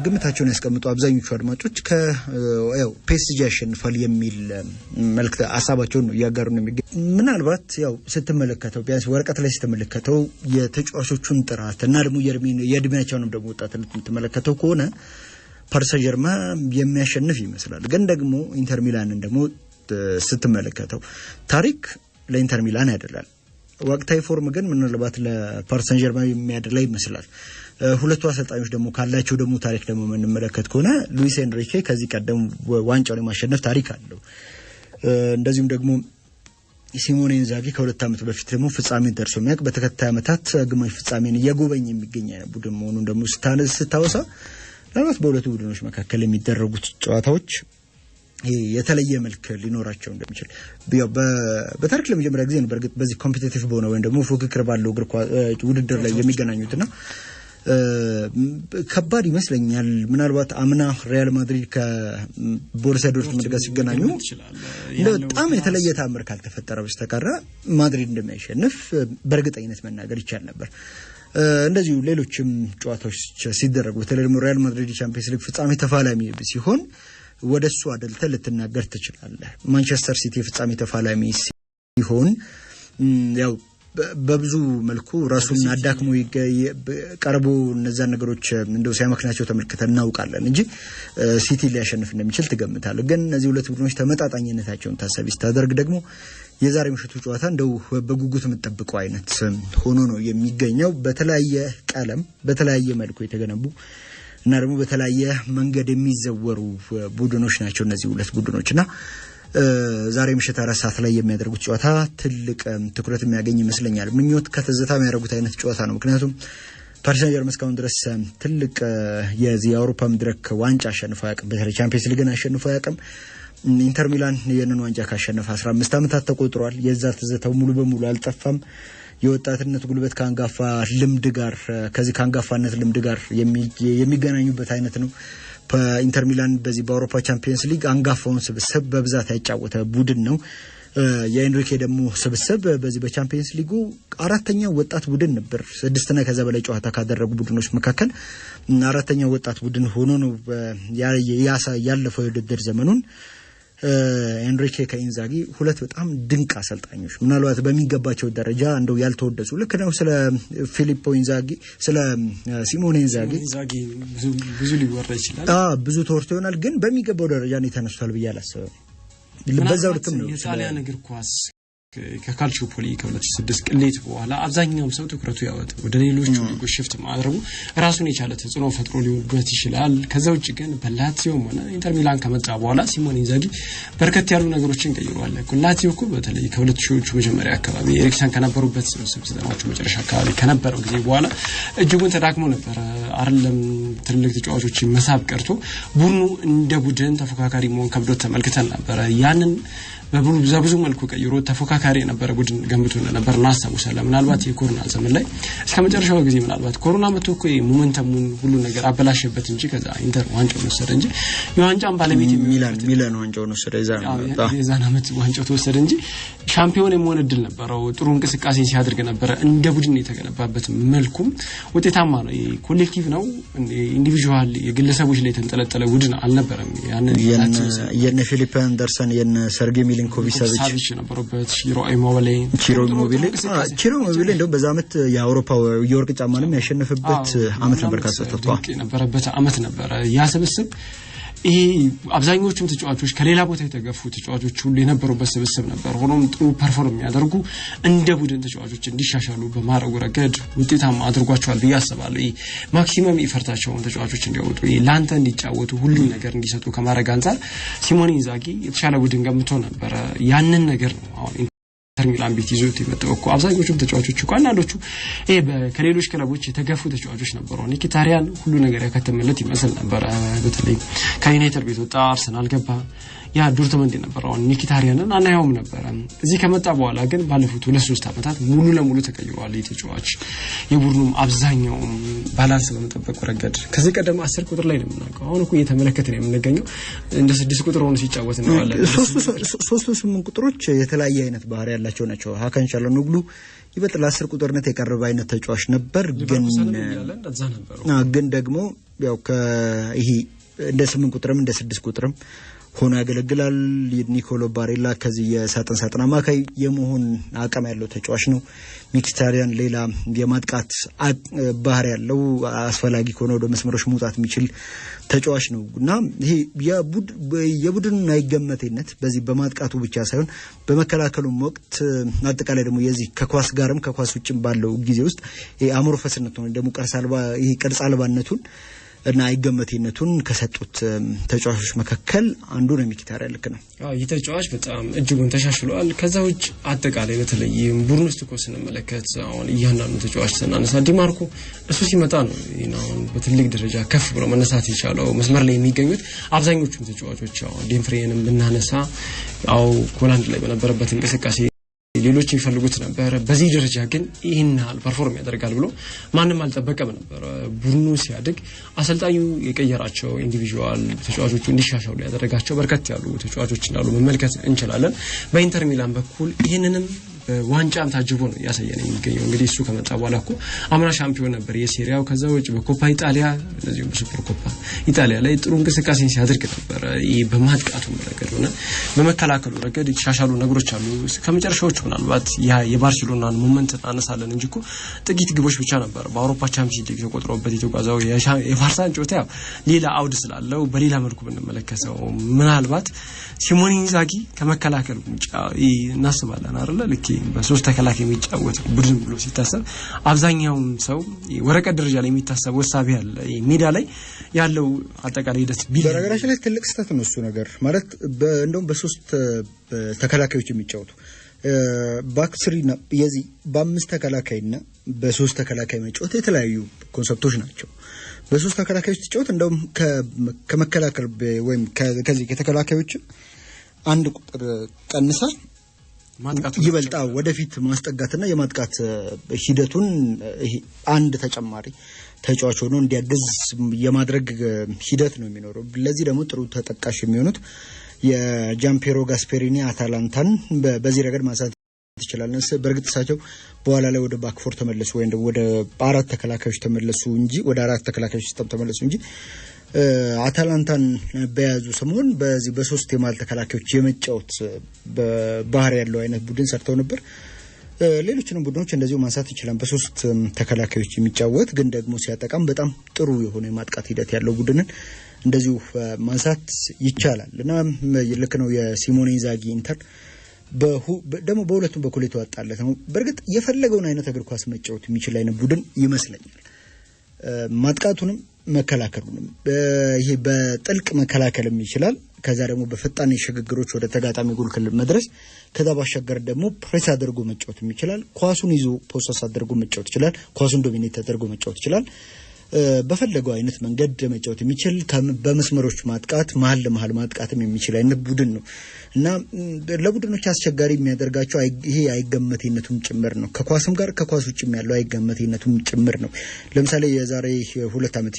ግምታቸውን ያስቀምጡ አብዛኞቹ አድማጮች ያው ፒኤስጂ ያሸንፋል የሚል መልእክት ሐሳባቸውን ነው ያጋሩ ነው የሚገኝ ምናልባት ያው ስትመለከተው ቢያንስ ወረቀት ላይ ስትመለከተው የተጫዋቾቹን ጥራት እና ደግሞ የእድሜያቸውንም ደግሞ ወጣትነት የምትመለከተው ከሆነ ፓሪስ ጀርመን የሚያሸንፍ ይመስላል ግን ደግሞ ኢንተር ሚላንን ደግሞ ስትመለከተው ታሪክ ለኢንተር ሚላን ያደላል ወቅታዊ ፎርም ግን ምናልባት ለፓሪስ ጀርመን የሚያደላ ይመስላል ሁለቱ አሰልጣኞች ደግሞ ካላቸው ደግሞ ታሪክ ደግሞ ምንመለከት ከሆነ ሉዊስ ኤንሪኬ ከዚህ ቀደም ዋንጫውን የማሸነፍ ታሪክ አለው እንደዚሁም ደግሞ ሲሞኔ ኢንዛጊ ከሁለት ዓመት በፊት ደግሞ ፍጻሜን ደርሶ የሚያውቅ በተከታታይ ዓመታት ግማሽ ፍጻሜን እየጎበኘ የሚገኝ ቡድን መሆኑን ደግሞ ስታወሳ ለራስ በሁለቱ ቡድኖች መካከል የሚደረጉት ጨዋታዎች የተለየ መልክ ሊኖራቸው እንደሚችል በታሪክ ለመጀመሪያ ጊዜ ነው በርግጥ በዚህ ኮምፒቲቲቭ በሆነ ወይ ደግሞ ፉክክር ባለው እግር ኳስ ውድድር ላይ የሚገናኙትና ከባድ ይመስለኛል ምናልባት አምና ሪያል ማድሪድ ከቦሩሲያ ዶርትሙንድ ጋር ሲገናኙ በጣም የተለየ ታምር ካልተፈጠረ በስተቀር ማድሪድ እንደማይሸነፍ በእርግጠኝነት መናገር ይቻል ነበር እንደዚሁ ሌሎችም ጨዋታዎች ሲደረጉ በተለይ ደግሞ ሪያል ማድሪድ ቻምፒየንስ ሊግ ፍጻሜ ተፋላሚ ሲሆን ወደሱ አደልተ ልትናገር ትችላለህ ማንቸስተር ሲቲ ፍጻሜ ተፋላሚ ሲሆን ያው በብዙ መልኩ ራሱን አዳክሞ ቀርቦ እነዛ ነገሮች እንደው ሲያመክናቸው ተመልክተን እናውቃለን እንጂ ሲቲ ሊያሸንፍ እንደሚችል ትገምታለህ ግን እነዚህ ሁለት ቡድኖች ተመጣጣኝነታቸውን ታሳቢ ስታደርግ ደግሞ የዛሬ ምሽቱ ጨዋታ እንደው በጉጉት የምትጠብቀው አይነት ሆኖ ነው የሚገኘው በተለያየ ቀለም በተለያየ መልኩ የተገነቡ እና ደግሞ በተለያየ መንገድ የሚዘወሩ ቡድኖች ናቸው እነዚህ ሁለት ቡድኖችና ዛሬ ምሽት 4 ሰዓት ላይ የሚያደርጉት ጨዋታ ትልቅ ትኩረት የሚያገኝ ይመስለኛል ምኞት ከተዘታ የሚያደርጉት አይነት ጨዋታ ነው ምክንያቱም ፓሪስ ጀርመን እስካሁን ድረስ ትልቅ የዚህ የአውሮፓ መድረክ ዋንጫ አሸንፎ ያውቅም በተለይ ቻምፒየንስ ሊግን አሸንፎ ያውቅም ኢንተር ሚላን የነን ዋንጫ ካሸነፈ 15 ዓመታት ተቆጥሯል የዛ ትዘታው ሙሉ በሙሉ አልጠፋም የወጣትነት ጉልበት ካንጋፋ ልምድ ጋር ከዚህ ካንጋፋነት ልምድ ጋር የሚገናኙበት አይነት ነው ኢንተር ሚላን በዚህ በአውሮፓ ቻምፒየንስ ሊግ አንጋፋውን ስብስብ በብዛት ያጫወተ ቡድን ነው የኤንሪኬ ደግሞ ስብስብ በዚህ በቻምፒየንስ ሊጉ አራተኛው ወጣት ቡድን ነበር 6 እና ከዛ በላይ ጨዋታ ካደረጉ ቡድኖች መካከል አራተኛው ወጣት ቡድን ሆኖ ነው ያለፈው የውድድር ዘመኑን ኤንሪኬ ከኢንዛጊ ሁለት በጣም ድንቅ አሰልጣኞች ምናልባት በሚገባቸው ደረጃ እንደው ያልተወደሱ ልክ ነው ስለ ፊሊፖ ኢንዛጊ ስለ ሲሞኔ ኢንዛጊ ብዙ ሊወራ ይችላል ብዙ ተወርቶ ይሆናል ግን በሚገባው ደረጃ ነው ተነስቷል ብዬ አላስብም በዛው ልክም ነው የጣሊያን እግር ኳስ ከካልቺዮፖሊ ከ2006 ቅሌት በኋላ አብዛኛው ሰው ትኩረቱ ያወጣ ወደ ሌሎች ሊጎች ሽፍት ማድረጉ ራሱን የቻለ ተጽዕኖ ፈጥሮ ሊወርበት ይችላል ከዛው ውጭ ግን በላቲዮም ሆነ ኢንተር ሚላን ከመጣ በኋላ ሲሞኔ ኢንዛጊ በርከት ያሉ ነገሮችን ቀይሯል ላቲዮ እኮ በተለይ ከ2000ዎቹ መጀመሪያ አካባቢ ኤሪክሰን ከነበሩበት ስብስቦቹ መጨረሻ አካባቢ ከነበረው ጊዜ በኋላ እጅጉን ተዳክሞ ነበር አይደለም ትልልቅ ተጫዋቾችን መሳብ ቀርቶ ቡድኑ እንደ ቡድን ተፎካካሪ መሆን ከብዶት ተመልክተን ነበር ያንን በብዙ መልኩ ቀይሮ ተፎካካሪ የነበረ ቡድን ገምቶ ነበር እናስታውሳለን ምናልባት የኮሮና ዘመን ላይ እስከመጨረሻው ጊዜ ምናልባት ኮሮና መጥቶ እኮ ሞመንተሙን ሁሉ ነገር አበላሸበት እንጂ ከዛ ኢንተር ዋንጫውን ወሰደ እንጂ የዋንጫን ባለቤት ሚላን ዋንጫውን ወሰደ የዛን ዓመት ዋንጫው ተወሰደ እንጂ ሻምፒዮን የመሆን እድል ነበረው ጥሩ እንቅስቃሴ ሲያደርግ ነበር እንደ ቡድን የተገነባበት መልኩም ውጤታማ ነው ኮሌክቲቭ ነው ኢንዲቪጁዋል የግለሰቦች ላይ ተንጠለጠለ ቡድን አልነበረም የነ ፊሊፕ አንደርሰን የነ ሰርጌ ሚሊንኮቪች ሳቪች ነበርበት ቺሮ ኢሞቢሌ እንደው በዛ አመት የአውሮፓ የወርቅ ጫማንም ያሸነፈበት አመት ነበር ካሰተቷ የነበረበት አመት ነበር ያሰበስብ ይሄ አብዛኞቹም ተጫዋቾች ከሌላ ቦታ የተገፉ ተጫዋቾች ሁሉ የነበሩበት ስብስብ ነበር ሆኖም ጥሩ ፐርፎርም ያደርጉ እንደ ቡድን ተጫዋቾች እንዲሻሻሉ በማድረግ ረገድ ውጤታማ አድርጓቸዋል ብዬ አስባለሁ ማክሲመም ኢፈርታቸውን ተጫዋቾች እንዲያወጡ ላንተ እንዲጫወቱ ሁሉ ነገር እንዲሰጡ ከማድረግ አንፃር ሲሞኔ ኢንዛጊ የተሻለ ቡድን ገምቶ ነበር ያንን ነገር ነው አሁን ኢንተር ሚላን ቤት ይዞት የመጣው እኮ አብዛኞቹ ተጫዋቾች እኮ አንዳንዶቹ ከሌሎች ክለቦች የተገፉ ተጫዋቾች ነበሩ ኒኪታሪያን ሁሉ ነገር ያከተመለት ይመስል ነበር በተለይ ከዩናይትድ ቤት ወጣ አርሰናል ገባ ያ ዶርትመንድ የነበረው ኒኪታሪያንን አናየውም ነበር እዚህ ከመጣ በኋላ ግን ባለፉት 2-3 አመታት ሙሉ ለሙሉ ተቀይሯል የተጫዋች የቡድኑም አብዛኛው ባላንስ በመጠበቅ ረገድ ከዚህ ቀደም 10 ቁጥር ላይ ነው የምናውቀው አሁን እኮ እየተመለከተ ነው የምንገኘው እንደ 6 ቁጥር ሆኖ ሲጫወት ነው ያለው 3-8 ቁጥሮች የተለያየ አይነት ባህሪ ያላቸው ናቸው ሀካን ቻለኖግሉ ይበልጥ ለ10 ቁጥርነት የቀረበ አይነት ተጫዋች ነበር ግን ደግሞ ያው ከይሄ እንደ 8 ቁጥርም እንደ 6 ቁጥርም ሆኖ ያገለግላል። ኒኮሎ ባሬላ ከዚህ የሳጥን አማካይ የመሆን አቅም ያለው ተጫዋች ነው። ሚኪታሪያን ሌላ የማጥቃት ባህሪ ያለው አስፈላጊ ከሆነ ወደ መስመሮች መውጣት የሚችል ተጫዋች ነው እና ይሄ የቡድን አይገመቴነት በዚህ በማጥቃቱ ብቻ ሳይሆን በመከላከሉም ወቅት አጠቃላይ ደግሞ የዚህ ከኳስ ጋርም ከኳስ ውጭም ባለው ጊዜ ውስጥ አሞርፈስነት ነው ደግሞ ቅርጽ አልባነቱን እና አይገመቴነቱን ከሰጡት ተጫዋቾች መካከል አንዱ ነው ሚኪታሪያን። ልክ ነው። ይህ ተጫዋች በጣም እጅጉን ተሻሽሏል። ከዛ ውጭ አጠቃላይ በተለይ ቡድን ውስጥ እኮ ስንመለከት አሁን እያንዳንዱ ተጫዋች ስናነሳ ዲማርኮ እሱ ሲመጣ ነው አሁን በትልቅ ደረጃ ከፍ ብሎ መነሳት የቻለው። መስመር ላይ የሚገኙት አብዛኞቹም ተጫዋቾች አሁን ዴምፍሬንም ብናነሳ ሆላንድ ላይ በነበረበት እንቅስቃሴ ሌሎች ይፈልጉት ነበር። በዚህ ደረጃ ግን ይሄን ፐርፎርም ያደርጋል ብሎ ማንም አልጠበቀም ነበር። ቡድኑ ሲያድግ አሰልጣኙ የቀየራቸው ኢንዲቪጁዋል ተጫዋቾቹ እንዲሻሻሉ ያደረጋቸው በርከት ያሉ ተጫዋቾች እንዳሉ መመልከት እንችላለን። በኢንተር ሚላን በኩል ይሄንንም ዋንጫም ታጅቦ ነው ያሳየን የሚገኘው። እንግዲህ እሱ ከመጣ በኋላ እኮ አምና ሻምፒዮን ነበር የሴሪያው። ከዛ ውጭ በኮፓ ኢጣሊያ እንደዚሁም በሱፐር ኮፓ ኢጣሊያ ላይ ጥሩ እንቅስቃሴን ሲያደርግ ነበር። በማጥቃቱ ረገድ ሆነ በመከላከሉ ረገድ የተሻሻሉ ነገሮች አሉ። ከመጨረሻዎቹ ምናልባት የባርሴሎናን ሞመንት አነሳለን እንጂ እኮ ጥቂት ግቦች ብቻ ነበር በአውሮፓ ቻምፒየንስ ሊግ ተቆጥሮበት የተጓዘው። የባርሳን ጨዋታ ሌላ አውድ ስላለው በሌላ መልኩ ብንመለከተው ምናልባት ሲሞኔ ኢንዛጊ ከመከላከሉ ውጭ እናስባለን አይደል? ልክ በሶስት ተከላካይ የሚጫወት ቡድን ብሎ ሲታሰብ አብዛኛው ሰው ወረቀት ደረጃ ላይ የሚታሰብ ወሳቢ ያለ ሜዳ ላይ ያለው አጠቃላይ ሂደት በነገራችን ላይ ትልቅ ስህተት ነው እሱ ነገር ማለት እንደውም በሶስት ተከላካዮች የሚጫወቱ ባክስሪና የዚህ በአምስት ተከላካይና በሶስት ተከላካይ መጫወት የተለያዩ ኮንሰፕቶች ናቸው። በሶስት ተከላካዮች ተጫወት እንደውም ከመከላከል ወይም ከዚህ ከተከላካዮች አንድ ቁጥር ቀንሳ ይበልጣ ወደፊት ማስጠጋትና የማጥቃት ሂደቱን አንድ ተጨማሪ ተጫዋች ሆኖ እንዲያገዝ የማድረግ ሂደት ነው የሚኖረው። ለዚህ ደግሞ ጥሩ ተጠቃሽ የሚሆኑት የጃምፔሮ ጋስፔሪኒ አታላንታን በዚህ ረገድ ማንሳት ይችላል። በእርግጥ እሳቸው በኋላ ላይ ወደ ባክፎር ተመለሱ ወይም ወደ አራት ተከላካዮች ተመለሱ እንጂ ወደ አራት ተከላካዮች ሲስተም ተመለሱ እንጂ አታላንታን በያዙ ሰሞን በዚህ በሶስት የማል ተከላካዮች የመጫወት ባህሪ ያለው አይነት ቡድን ሰርተው ነበር። ሌሎችንም ቡድኖች እንደዚሁ ማንሳት ይችላል። በሶስት ተከላካዮች የሚጫወት ግን ደግሞ ሲያጠቃም በጣም ጥሩ የሆነ የማጥቃት ሂደት ያለው ቡድንን እንደዚሁ ማንሳት ይቻላል እና ልክ ነው የሲሞኔ ኢንዛጊ ኢንተር ደግሞ በሁለቱም በኩል የተዋጣለት ነው። በእርግጥ የፈለገውን አይነት እግር ኳስ መጫወት የሚችል አይነት ቡድን ይመስለኛል። ማጥቃቱንም መከላከሉንም ይሄ በጥልቅ መከላከልም ይችላል። ከዛ ደግሞ በፈጣን ሽግግሮች ወደ ተጋጣሚ ጎል ክልል መድረስ፣ ከዛ ባሻገር ደግሞ ፕሬስ አድርጎ መጫወት ይችላል። ኳሱን ይዞ ፖሰስ አድርጎ መጫወት ይችላል። ኳሱን ዶሚኔት አድርጎ መጫወት ይችላል። በፈለገው አይነት መንገድ መጫወት የሚችል በመስመሮች ማጥቃት መሀል ለመሀል ማጥቃትም የሚችል አይነት ቡድን ነው እና ለቡድኖች አስቸጋሪ የሚያደርጋቸው ይሄ አይገመቴነቱም ጭምር ነው። ከኳስም ጋር ከኳስ ውጭም ያለው አይገመቴነቱም ጭምር ነው። ለምሳሌ የዛሬ 2 ዓመት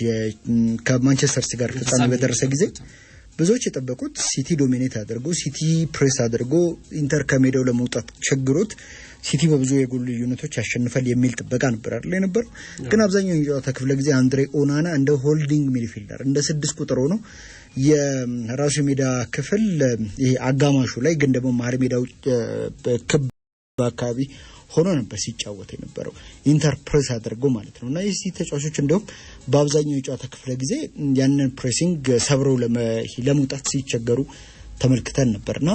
ከማንቸስተር ሲቲ ጋር ፍጻሜ በደረሰ ጊዜ ብዙዎች የጠበቁት ሲቲ ዶሚኔት አድርጎ ሲቲ ፕሬስ አድርጎ ኢንተር ከሜዳው ለመውጣት ቸግሮት ሲቲ በብዙ የጎል ልዩነቶች ያሸንፋል የሚል ጥበቃ ነበር አይደል የነበረው። ግን አብዛኛው የጨዋታ ክፍለ ጊዜ አንድሬ ኦናና እንደ ሆልዲንግ ሚድፊልደር እንደ 6 ቁጥር ሆኖ የራሱ ሜዳ ክፍል ይሄ አጋማሹ ላይ ግን ደግሞ መሀል ሜዳው ክብ አካባቢ ሆኖ ነበር ሲጫወት የነበረው ኢንተር ፕሬስ አድርጎ ማለት ነው። እና የሲቲ ተጫዋቾች እንደውም በአብዛኛው የጨዋታ ክፍለ ጊዜ ያንን ፕሬሲንግ ሰብረው ለመውጣት ሲቸገሩ ተመልክተን ነበርና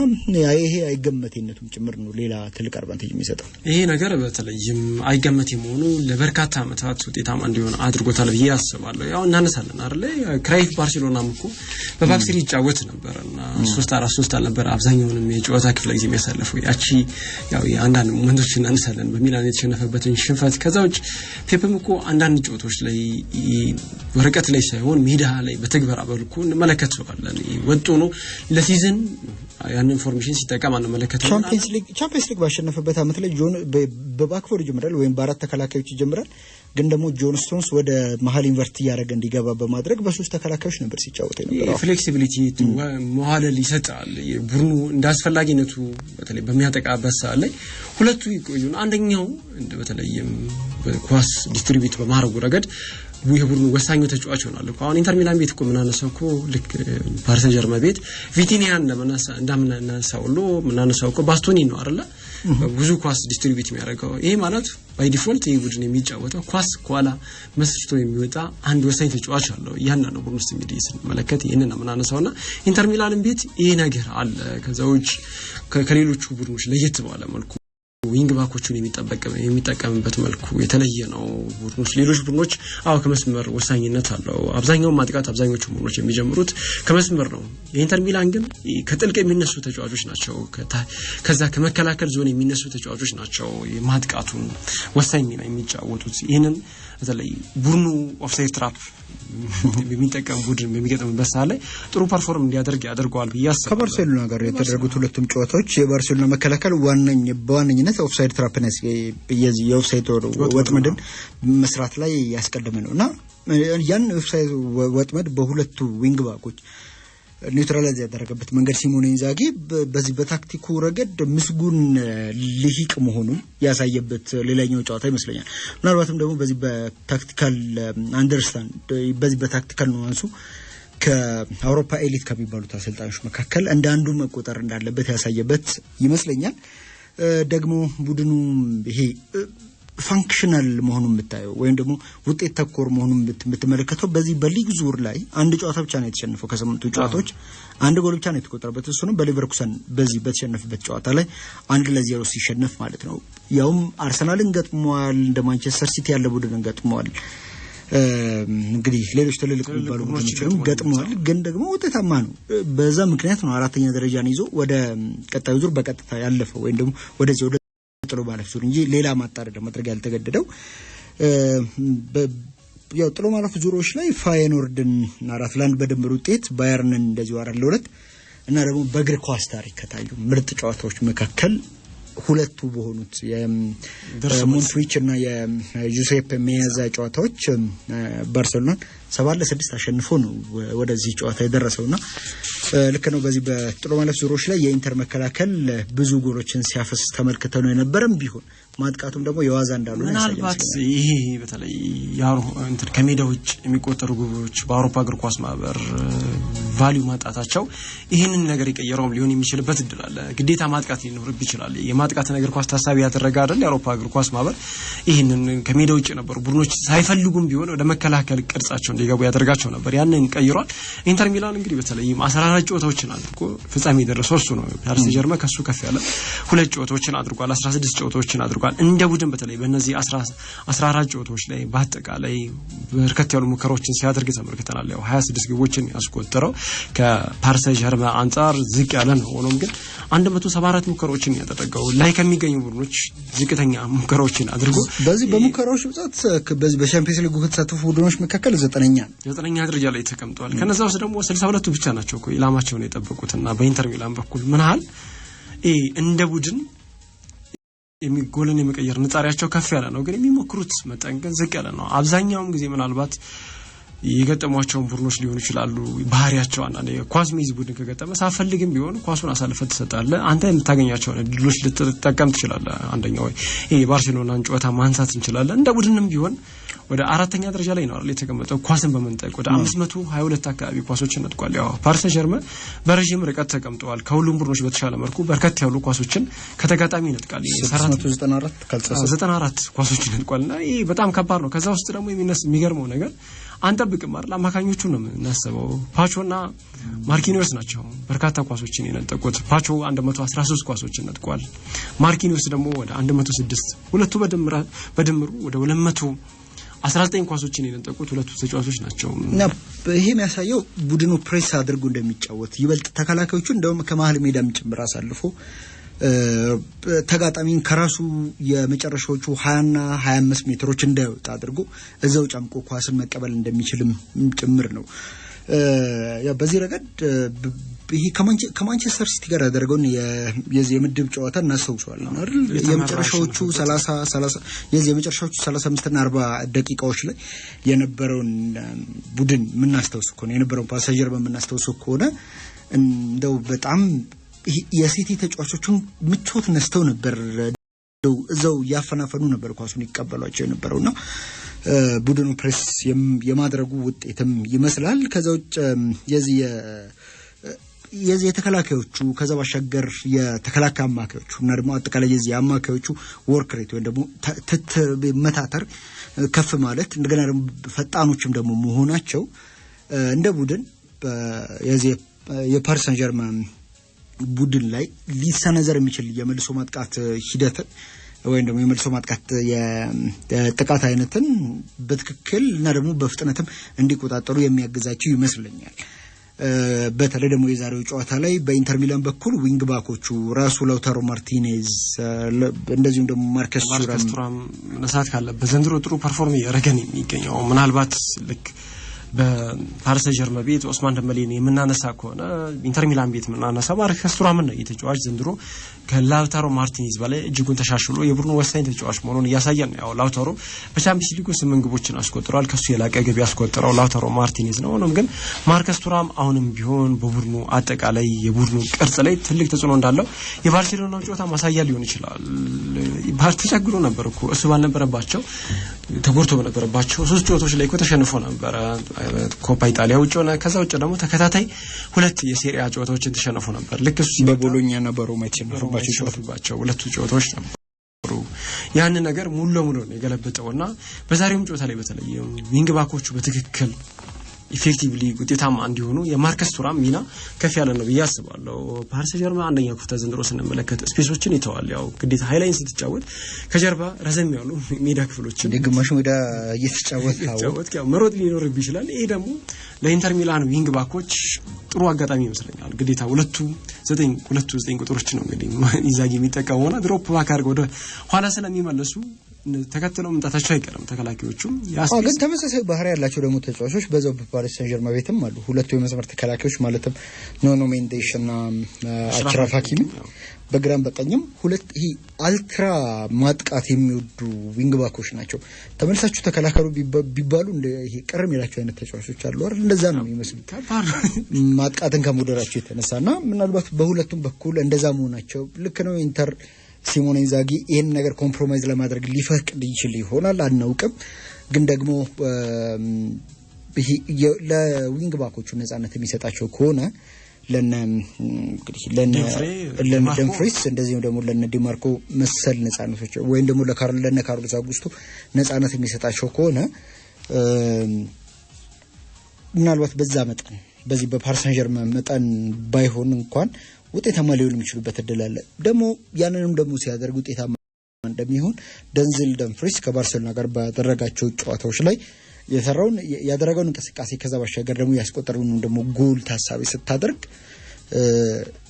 ይሄ አይገመቴነቱም ጭምር ነው ሌላ ትልቅ አድቫንቴጅ የሚሰጠው። ይሄ ነገር በተለይም አይገመቴ መሆኑ ለበርካታ ዓመታት ውጤታማ እንዲሆን አድርጎታል ብዬ አስባለሁ። ያው እናነሳለን አይደል ክራይፍ ባርሴሎናም እኮ በባክስሪ ይጫወት ነበርና 3-4-3 አልነበረ አብዛኛውንም የጨዋታ ክፍለ ጊዜ የሚያሳልፈው። ያቺ ያው አንዳንድ ሞመንቶች እናነሳለን በሚላን የተሸነፈበትን ሽንፈት። ከዛ ውጭ ፔፕም እኮ አንዳንድ ጨዋታዎች ላይ ወረቀት ላይ ሳይሆን ሜዳ ላይ በተግባር አበልኩ እንመለከተዋለን። ወጡ ነው ለሲዝን ያን ኢንፎርሜሽን ሲጠቀም አንመለከተው። ቻምፒየንስ ሊግ ባሸነፈበት አመት ላይ ጆን በባክፎርድ ይጀምራል ወይም በአራት ተከላካዮች ይጀምራል። ግን ደግሞ ጆን ስቶንስ ወደ መሀል ኢንቨርት ያደረገ እንዲገባ በማድረግ በሶስት ተከላካዮች ነበር ሲጫወት የነበረው። ፍሌክሲቢሊቲ መሀል ይሰጣል ቡድኑ እንዳስፈላጊነቱ በተለይ በሚያጠቃበት ሰዓት ላይ ሁለቱ ይቆዩን አንደኛው በተለይም በኳስ ዲስትሪቢዩት በማድረጉ ረገድ የቡድኑ ወሳኙ ተጫዋች ይሆናል እኮ አሁን ኢንተር ሚላን ቤት እኮ ምናነሳው እኮ ልክ ፓሪስ ሰን ዠርመን ቤት ቪቲኒያን እንደምናነሳው ሁሉ ምናነሳው እኮ ባስቶኒ ነው አይደል ብዙ ኳስ ዲስትሪቢዩት የሚያደርገው ይሄ ማለት ባይ ዲፎልት ይሄ ቡድን የሚጫወተው ኳስ ኳላ መስርቶ የሚወጣ አንድ ወሳኝ ተጫዋች አለው ያና ነው ቡድኑ ውስጥ እንግዲህ ስንመለከት ይሄንን ነው ምናነሳውና ኢንተር ሚላን ቤት ይሄ ነገር አለ ከዛውጭ ከሌሎቹ ቡድኖች ለየት ባለ መልኩ ዊንግ ባኮቹን የሚጠቀምበት መልኩ የተለየ ነው ቡድኖች ሌሎች ቡድኖች ከመስመር ወሳኝነት አለው አብዛኛው ማጥቃት አብዛኞቹ ቡድኖች የሚጀምሩት ከመስመር ነው የኢንተር ሚላን ግን ከጥልቅ የሚነሱ ተጫዋቾች ናቸው ከዛ ከመከላከል ዞን የሚነሱ ተጫዋቾች ናቸው የማጥቃቱን ወሳኝ ሚና የሚጫወቱት ይሄንን በተለይ ቡድኑ ኦፍሳይድ ትራፕ የሚጠቀም ቡድን በሚገጥምበት ሰዓት ላይ ጥሩ ፐርፎርም እንዲያደርግ ያደርገዋል ብያስ ከባርሴሎና ጋር የተደረጉት ሁለቱም ጨዋታዎች የባርሴሎና መከላከል በዋነኝነት ኦፍሳይድ ትራፕነስ የኦፍሳይድ ወጥመድን መስራት ላይ ያስቀደመ ነውና ያን ኦፍሳይድ ወጥመድ በሁለቱ ዊንግ ባኮች ኒውትራላይዝ ያደረገበት መንገድ ሲሞኔ ኢንዛጊ በዚህ በታክቲኩ ረገድ ምስጉን ልሂቅ መሆኑን ያሳየበት ሌላኛው ጨዋታ ይመስለኛል ምናልባትም ደግሞ በዚህ በታክቲካል አንደርስታንድ በዚህ በታክቲካል ኑዋንሱ ከአውሮፓ ኤሊት ከሚባሉት አሰልጣኞች መካከል እንደ አንዱ መቆጠር እንዳለበት ያሳየበት ይመስለኛል ደግሞ ቡድኑ ይሄ ፋንክሽናል መሆኑን የምታየው ወይም ደግሞ ውጤት ተኮር መሆኑን የምትመለከተው በዚህ በሊግ ዙር ላይ አንድ ጨዋታ ብቻ ነው የተሸነፈው ከሰምንቱ ጨዋታዎች አንድ ጎል ብቻ ነው የተቆጠረበት እሱ ነው በሊቨርኩሰን በዚህ በተሸነፈበት ጨዋታ ላይ 1-0 ሲሸነፍ ማለት ነው ያውም አርሰናልን ገጥሟል እንደ ማንቸስተር ሲቲ ያለ ቡድንን ገጥሟል እንግዲህ ሌሎች ትልልቅ የሚባሉ ቡድኖችንም ገጥሟል ግን ደግሞ ውጤታማ ነው በዛ ምክንያት ነው አራተኛ ደረጃን ይዞ ወደ ቀጣዩ ዙር በቀጥታ ያለፈው ወይም ደግሞ ወደ ጥሎ ማለፍ ዙር እንጂ ሌላ ማጣረድ ማድረግ ያልተገደደው ያው ጥሎ ማለፍ ዙሮች ላይ ፋየኖርድን 4-1 በድምር ውጤት ባየርንን እንደዚሁ 4-2 እና ደግሞ በእግር ኳስ ታሪክ ከታዩ ምርጥ ጨዋታዎች መካከል ሁለቱ በሆኑት የሞንትዊች እና የጁሴፕ ሜያዛ ጨዋታዎች ባርሴሎና 7-6 አሸንፎ ነው ወደዚህ ጨዋታ የደረሰውና ልክ ነው በዚህ በጥሎ ማለፍ ዙሮች ላይ የኢንተር መከላከል ብዙ ጎሎችን ሲያፈስ ተመልክተው ነው የነበረም ቢሆን ማጥቃቱም ደግሞ የዋዛ እንዳልሆነ ምናልባት ይሄ በተለይ እንትን ከሜዳ ውጭ የሚቆጠሩ ግቦች በአውሮፓ እግር ኳስ ማህበር ቫልዩ ማጣታቸው ይሄንን ነገር የቀየረውም ሊሆን የሚችልበት እድል አለ ግዴታ ማጥቃት ሊኖርብ ይችላል የማጥቃት ነገር ኳስ ታሳቢ ያደረገ አይደል የአውሮፓ እግር ኳስ ማህበር ይሄንን ከሜዳ ውጭ የነበሩ ቡድኖች ሳይፈልጉም ቢሆን ወደ መከላከል ቅርጻቸው እንዲገቡ ያደርጋቸው ነበር ያንን ቀይሯል ኢንተር ሚላን እንግዲህ በተለይ 14 ጨዋታዎችን አድርጎ ፍጻሜ የደረሰው እሱ ነው ፓሪስ ሰን ዠርመን ከሱ ከፍ ያለ 2 ጨዋታዎችን አድርጓል 16 ጨዋታዎችን አድርጓል እንደ ቡድን በተለይ በእነዚህ 14 ጨዋታዎች ላይ በአጠቃላይ በርከት ያሉ ሙከራዎችን ሲያደርግ ተመልክተናል ያው 26 ግቦችን ያስቆጠረው ከፓሪስ ሰን ዠርመን አንጻር ዝቅ ያለ ነው ሆኖም ግን 174 ሙከራዎችን ያደረገው ላይ ከሚገኙ ቡድኖች ዝቅተኛ ሙከራዎችን አድርጎ በዚህ በሙከራዎች ብዛት በዚህ በቻምፒየንስ ሊግ ከተሳተፉ ቡድኖች መካከል 9ኛ ደረጃ ላይ ተቀምጧል ከነዛ ውስጥ ደግሞ 62 ብቻ ናቸው እኮ ኢላማቸውን የጠበቁትና በኢንተር ሚላን በኩል ምንሃል እንደ ቡድን የሚጎልን የመቀየር ንጣሪያቸው ከፍ ያለ ነው ግን የሚሞክሩት መጠን ግን ዝቅ ያለ ነው አብዛኛውን ጊዜ ምናልባት የገጠሟቸውን ቡድኖች ሊሆኑ ይችላሉ ባህሪያቸው አንዳንዴ ኳስ ሚዝ ቡድን ከገጠመ ሳፈልግም ቢሆን ኳሱን አሳልፈት ተሰጣለ አንተ የምታገኛቸውን እድሎች ልትጠቀም ትችላለህ አንደኛው ይሄ ባርሴሎናን ጨዋታ ማንሳት እንችላለን እንደ ቡድንም ቢሆን ወደ አራተኛ ደረጃ ላይ ነው አይደል የተቀመጠው ኳስን በመንጠቅ ወደ 522 አካባቢ ኳሶችን ነጥቋል ያው ፓሪስ ሰን ዠርመን በረጅም ርቀት ተቀምጠዋል ከሁሉም ቡድኖች በተሻለ መልኩ በርከት ያሉ ኳሶችን ከተጋጣሚ ነጥቃል 94 ኳሶችን ነጥቋልና ይሄ በጣም ከባድ ነው ከዛ ውስጥ ደግሞ የሚገርመው ነገር አንጠብቅም አይደል አማካኞቹ ነው የምናስበው ፓቾና ማርኪኒዮስ ናቸው በርካታ ኳሶችን የነጠቁት ፓቾ 113 ኳሶችን ነጥቋል ማርኪኒዮስ ደግሞ ወደ 106 ሁለቱ በድምሩ ወደ 219 ኳሶችን የነጠቁት ሁለቱ ተጫዋቾች ናቸው እና ይሄ የሚያሳየው ቡድኑ ፕሬስ አድርጎ እንደሚጫወት ይበልጥ ተከላካዮቹ እንደውም ከመሃል ሜዳም ጭምር አሳልፎ ተጋጣሚን ከራሱ የመጨረሻዎቹ 20 እና 25 ሜትሮች እንዳይወጣ አድርጎ እዛው ጫምቆ ኳስን መቀበል እንደሚችልም ጭምር ነው ያ በዚህ ረገድ ይሄ ከማንቸስተር ሲቲ ጋር ያደረገውን የምድብ ጨዋታ እናስተውለዋለን አይደል የመጨረሻዎቹ 35 እና 40 ደቂቃዎች ላይ የነበረውን ቡድን ምናስተውስ ከሆነ የነበረውን ፓሪስ ሰን ዠርመን ምናስተውስ ከሆነ እንደው በጣም የሲቲ ተጫዋቾቹን ምቾት ነስተው ነበር እዛው ያፈናፈኑ ነበር ኳሱን ይቀበሏቸው የነበረውና ቡድኑ ፕሬስ የማድረጉ ውጤትም ይመስላል። ከዛ ውጭ የዚህ የተከላካዮቹ ከዛ ባሻገር የተከላካይ አማካዮቹ እና ደግሞ አጠቃላይ የዚህ አማካዮቹ ወርክ ሬት ወይ ደግሞ መታተር ከፍ ማለት እንደገና ደግሞ ፈጣኖችም ደግሞ መሆናቸው እንደ ቡድን የዚህ የፓሪስ ሰን ዠርማን ቡድን ላይ ሊሰነዘር የሚችል የመልሶ ማጥቃት ሂደት ወይም ደግሞ የመልሶ ማጥቃት የጥቃት አይነትን በትክክል እና ደግሞ በፍጥነትም እንዲቆጣጠሩ የሚያግዛቸው ይመስለኛል። በተለይ ደግሞ የዛሬው ጨዋታ ላይ በኢንተር ሚላን በኩል ዊንግ ባኮቹ ራሱ ላውታሮ ማርቲኔዝ እንደዚሁም ደግሞ ማርከስ ቱራም ነሳት ካለበት ዘንድሮ ጥሩ ፐርፎርም ያደረገን የሚገኘው ምናልባት ልክ በፓሪስ ሰን ዠርማን ቤት ኦስማን ደምቤሌን የምናነሳ ከሆነ ኢንተር ሚላን ቤት የምናነሳ ማርከስ ቱራምን ነው የተጫዋች ዘንድሮ ከላውታሮ ማርቲኔዝ በላይ እጅጉን ተሻሽሎ የቡድኑ ወሳኝ ተጫዋች መሆኑን እያሳየን ነው። ያው ላውታሮ በቻምፒየንስ ሊጉ 8 ግቦችን አስቆጥሯል። ከሱ የላቀ ግብ ያስቆጠረው ላውታሮ ማርቲኔዝ ነው። ሆኖም ግን ማርከስ ቱራም አሁንም ቢሆን በቡድኑ አጠቃላይ የቡድኑ ቅርጽ ላይ ትልቅ ተጽዕኖ እንዳለው የባርሴሎናው ጨዋታ ማሳያ ሊሆን ይችላል። ተቸግሮ ነበር እኮ እሱ ባልነበረባቸው ተጎድቶ በነበረባቸው 3 ጨዋታዎች ላይ እኮ ተሸንፎ ነበር ኮፓ ኢጣሊያ ውጭ ሆነ። ከዛ ውጭ ደግሞ ተከታታይ 2 የሴሪያ ጨዋታዎችን ተሸንፎ ነበር። ልክ እሱ በቦሎኛና በሮማ የተሸነፉባቸው 2 ጨዋታዎች ነበሩ። ያን ነገር ሙሉ ለሙሉ ነው የገለበጠውና በዛሬውም ጨዋታ ላይ በተለይ ዊንግ ባኮቹ በትክክል ኢፌክቲቭሊ ውጤታማ እንዲሆኑ የማርከስ ቱራም ሚና ከፍ ያለ ነው ብያስባለሁ። ፓሪስ ሰን ዠርማን አንደኛ ክፍተት ዘንድሮ ስንመለከት ስፔሶችን ይተዋል። ያው ግዴታ ሃይላይን ስትጫወት ከጀርባ ረዘም ያሉ ሜዳ ክፍሎችን ግማሽ ሜዳ እየተጫወት ያው መሮጥ ሊኖርብ ይችላል። ይሄ ደግሞ ለኢንተር ሚላን ዊንግ ባኮች ጥሩ አጋጣሚ ይመስለኛል። ግዴታ 2-9 ቁጥሮች ነው እንግዲህ ኢንዛጊ የሚጠቀመውና ድሮፕ ባክ አድርገው ወደ ኋላ ስለሚመለሱ ተከትለው መምጣታቸው አይቀርም ተከላካዮቹም። ግን ተመሳሳይ ባህሪ ያላቸው ደግሞ ተጫዋቾች በዛው በፓሪስ ሰን ዠርማን ቤትም አሉ። ሁለቱ የመስመር ተከላካዮች ማለትም ኖኖ ሜንዴሽ እና አሽራፍ ሀኪሚ በግራም በቀኝም ሁለት ይሄ አልትራ ማጥቃት የሚወዱ ዊንግ ባኮች ናቸው። ተመልሳችሁ ተከላካዩ ቢባሉ እንደ ይሄ ቀርም ያላቸው አይነት ተጫዋቾች አሉ አይደል? እንደዛ ነው የሚመስሉት ማጥቃትን ከሞደራቸው የተነሳና ምናልባት በሁለቱም በኩል እንደዛ መሆናቸው ልክ ነው። ኢንተር ሲሞኔ ኢንዛጊ ይሄን ነገር ኮምፕሮማይዝ ለማድረግ ሊፈቅድ ይችል ይሆናል አናውቅም። ግን ደግሞ ለዊንግ ባኮቹ ነፃነት የሚሰጣቸው ከሆነ ለነ ደምፍሪስ እንደዚህም ደግሞ ለነ ዲማርኮ መሰል ነፃነቶች ወይም ደግሞ ለነ ካርሎስ አጉስቶ ነፃነት የሚሰጣቸው ከሆነ ምናልባት በዛ መጠን በዚህ በፓሪስ ሰን ዠርማን መጠን ባይሆን እንኳን ውጤታማ ሊሆን የሚችሉበት እድል አለ። ደግሞ ያንንም ደግሞ ሲያደርግ ውጤታማ እንደሚሆን ደንዝል ደምፍሪስ ከባርሴሎና ጋር ባደረጋቸው ጨዋታዎች ላይ ያደረገውን እንቅስቃሴ ከዛ ባሻገር ደግሞ ያስቆጠረውን ደግሞ ጎል ታሳቢ ስታደርግ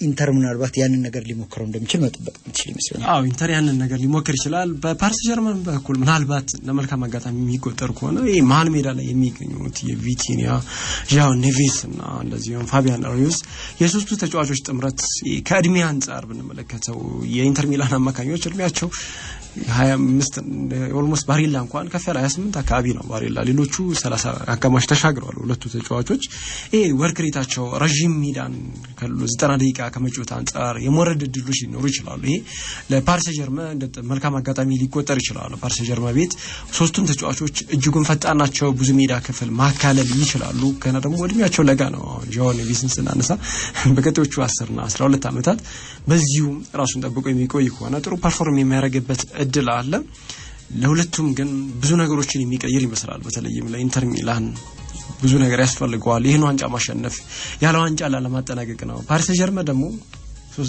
ኢንተር ምናልባት ያንን ነገር ሊሞክረው እንደሚችል መጠበቅ የሚችል ይመስላል። አዎ ኢንተር ያንን ነገር ሊሞክር ይችላል። በፓሪስ ዠርማን በኩል ምናልባት ለመልካም አጋጣሚ የሚቆጠር ከሆነ ይሄ መሀል ሜዳ ላይ የሚገኙት የቪቲኒያ ዣኦ ኔቬስ እና እንደዚሁም ፋቢያን ሩይስ የሶስቱ ተጫዋቾች ጥምረት ከእድሜ አንፃር ብንመለከተው የኢንተር ሚላን አማካኞች እድሜያቸው 25 ኦልሞስት ባሪላ እንኳን ከፍ ያለ 28 አካባቢ ነው ባሪላ። ሌሎቹ 30 አጋማሽ ተሻግረዋል ሁለቱ ተጫዋቾች። ይሄ ወርክ ሬታቸው ረጅም ሜዳን ከ90 ደቂቃ ከመጫወት አንፃር የሞረድ ድሎች ሊኖሩ ይችላሉ። ይሄ ለፓሪስ ዠርማን እንደ መልካም አጋጣሚ ሊቆጠር ይችላል። ፓሪስ ዠርማን ቤት ሶስቱም ተጫዋቾች እጅጉን ፈጣን ናቸው። ብዙ ሜዳ ክፍል ማካለል ይችላሉ። ከና ደግሞ እድሜያቸው ለጋ ነው። ዣኦ ኔቬስን ስናነሳ በቀጣዮቹ 10 እና 12 አመታት በዚሁ ራሱን ጠብቆ የሚቆይ ከሆነ ጥሩ ፐርፎርም የሚያደርግበት እድል አለ። ለሁለቱም ግን ብዙ ነገሮችን የሚቀይር ይመስላል። በተለይም ለኢንተር ሚላን ብዙ ነገር ያስፈልገዋል። ይሄን ዋንጫ ማሸነፍ ያለ ዋንጫ ለማጠናቀቅ ነው። ፓሪስ ዠርማን ደግሞ